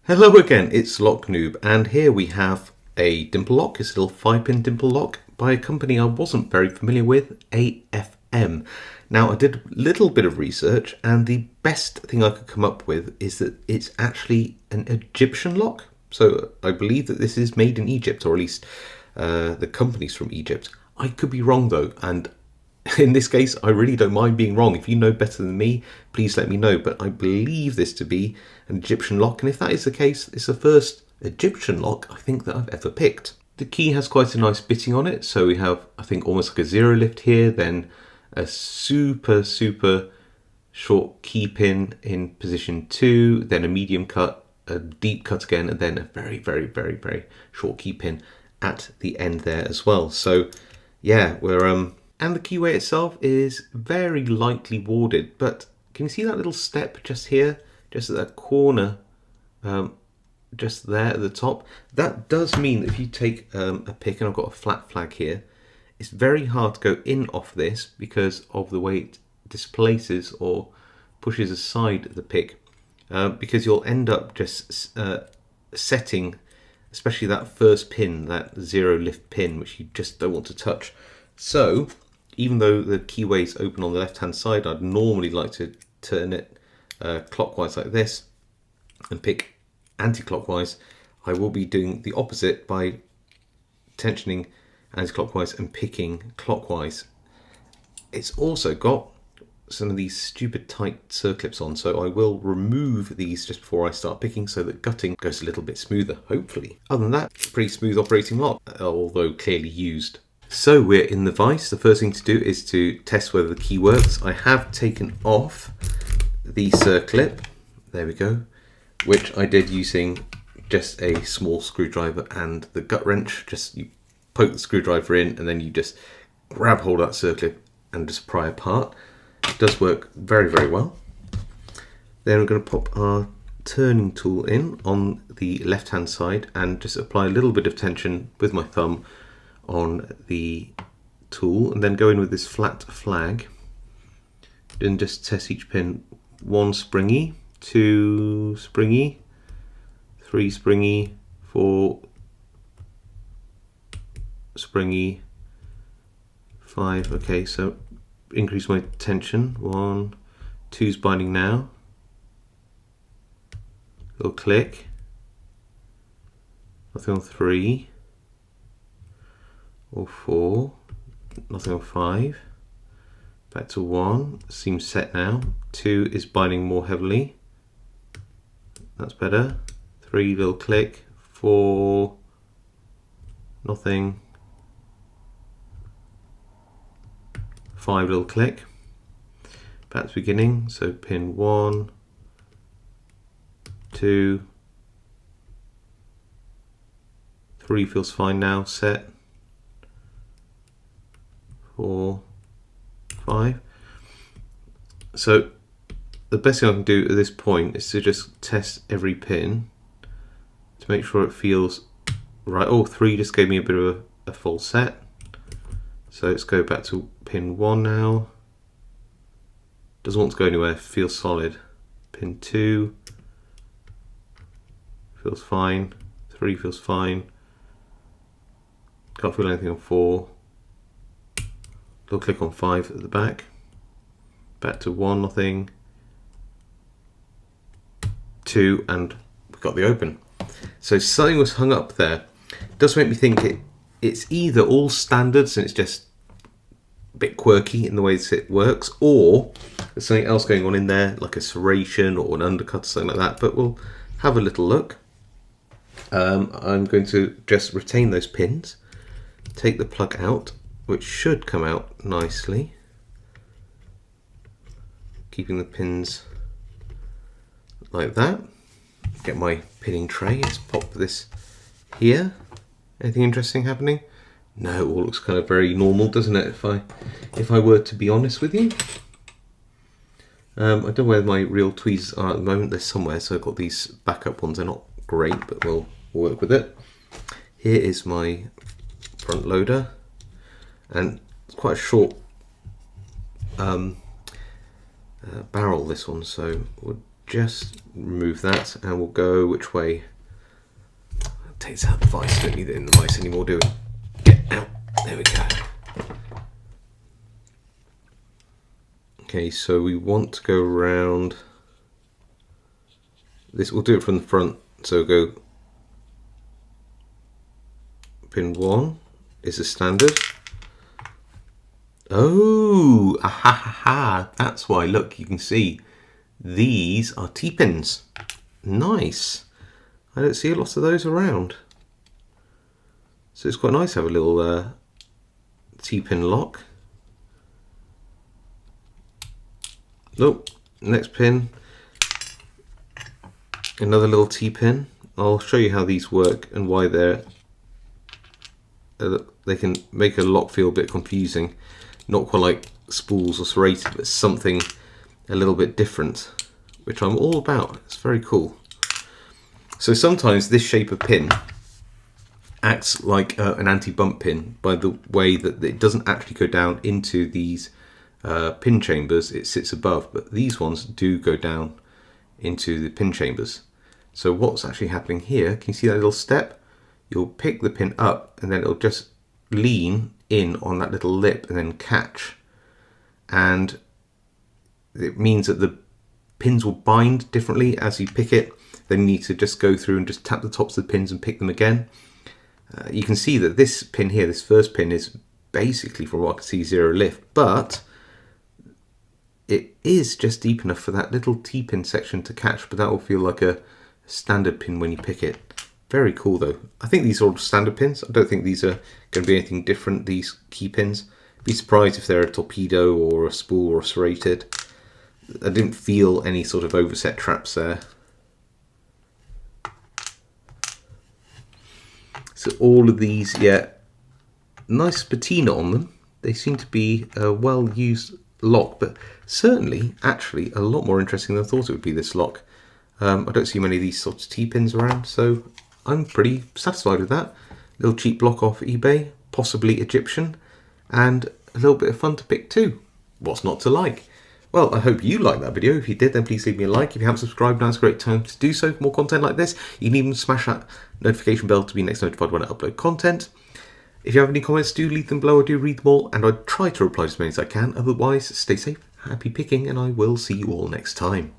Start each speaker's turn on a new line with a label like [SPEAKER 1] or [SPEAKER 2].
[SPEAKER 1] Hello again, it's Lock Noob, and here we have a Dimple lock. It's a little 5-pin Dimple lock by a company I wasn't very familiar with, AFM. Now, I did a little bit of research, and the best thing I could come up with is that it's actually an Egyptian lock. So I believe that this is made in Egypt, or at least the company's from Egypt. I could be wrong though, and in this case, I really don't mind being wrong. If you know better than me, please let me know. But I believe this to be an Egyptian lock. And if that is the case, it's the first Egyptian lock I think that I've ever picked. The key has quite a nice bitting on it. So we have, I think, almost like a zero lift here. Then a super short key pin in position 2. Then a medium cut, a deep cut again. And then a very short key pin at the end there as well. So yeah, we're... And the keyway itself is very lightly warded, but can you see that little step just here? Just at that corner, just there at the top? That does mean that if you take a pick, and I've got a flat flag here, it's very hard to go in off this because of the way it displaces or pushes aside the pick, because you'll end up just setting, especially that first pin, that zero lift pin, which you just don't want to touch. So even though the keyway is open on the left hand side, I'd normally like to turn it clockwise like this and pick anti-clockwise. I will be doing the opposite by tensioning anti-clockwise and picking clockwise. It's also got some of these stupid tight circlips on, so I will remove these just before I start picking so that gutting goes a little bit smoother, hopefully. Other than that, pretty smooth operating lock, although clearly used. So we're in the vise. The first thing to do is to test whether the key works. I have taken off the circlip, there we go, which I did using just a small screwdriver and the gut wrench. Just you poke the screwdriver in and then you just grab hold of that circlip and just pry apart. It does work very well. Then we're going to pop our turning tool in on the left hand side and just apply a little bit of tension with my thumb on the tool, and then go in with this flat flag and just test each pin. 1 springy, 2 springy, 3 springy, 4 springy, 5. Okay, so increase my tension. 1, 2's binding now. Little click. Nothing on 3. Or 4, nothing on 5, back to 1, seems set now. 2 is binding more heavily, that's better. 3, little click. 4, nothing. 5, little click. Back to beginning, so pin 1, 2, 3 feels fine now, set. 4, 5. So the best thing I can do at this point is to just test every pin to make sure it feels right. Oh, 3 just gave me a bit of a full set. So let's go back to pin 1 now. Doesn't want to go anywhere, feels solid. Pin 2 feels fine. 3 feels fine. Can't feel anything on 4. Little click on 5 at the back. Back to 1, nothing. 2, and we've got the open. So something was hung up there. It does make me think it's either all standards and it's just a bit quirky in the ways it works, or there's something else going on in there, like a serration or an undercut or something like that, but we'll have a little look. I'm going to just retain those pins, take the plug out, which should come out nicely, keeping the pins like that. Get my pinning tray, let's pop this here. Anything interesting happening? No, it all looks kind of very normal, doesn't it, if I were to be honest with you. I don't know where my real tweezers are at the moment. They're somewhere, so I've got these backup ones. They're not great, but we'll work with it. Here is my front loader, and it's quite a short barrel, this one, so would just remove that and we'll go which way? Takes out the vice, don't need it in the mice anymore, do we? Get out. There we go. Okay, so we want to go around this. We'll do it from the front. So go pin 1 is a standard. Oh, aha, ha, ha. That's why. Look, you can see these are T-pins. Nice. I don't see a lot of those around. So it's quite nice to have a little T-pin lock. Nope, next pin, another little T-pin. I'll show you how these work and why they can make a lock feel a bit confusing. Not quite like spools or serrated, but something a little bit different, which I'm all about. It's very cool. So sometimes this shape of pin acts like an anti-bump pin by the way that it doesn't actually go down into these pin chambers. It sits above, but these ones do go down into the pin chambers. So what's actually happening here, can you see that little step? You'll pick the pin up and then it'll just lean in on that little lip and then catch. And it means that the pins will bind differently as you pick it. Then you need to just go through and just tap the tops of the pins and pick them again. You can see that this pin here, this first pin, is basically, from what I can see, zero lift, but it is just deep enough for that little T-pin section to catch, but that will feel like a standard pin when you pick it. Very cool though. I think these are all standard pins. I don't think these are going to be anything different, these key pins. Be surprised if they're a torpedo or a spool or a serrated. I didn't feel any sort of overset traps there. So all of these, yeah, nice patina on them. They seem to be a well-used lock, but certainly, actually, a lot more interesting than I thought it would be, this lock. I don't see many of these sorts of T-pins around, so I'm pretty satisfied with that. Little cheap block off eBay, possibly Egyptian, and a little bit of fun to pick too. What's not to like? Well, I hope you liked that video. If you did, then please leave me a like. If you haven't subscribed, now's a great time to do so. For more content like this, you can even smash that notification bell to be next notified when I upload content. If you have any comments, do leave them below. I do read them all, and I try to reply to as many as I can. Otherwise, stay safe, happy picking, and I will see you all next time.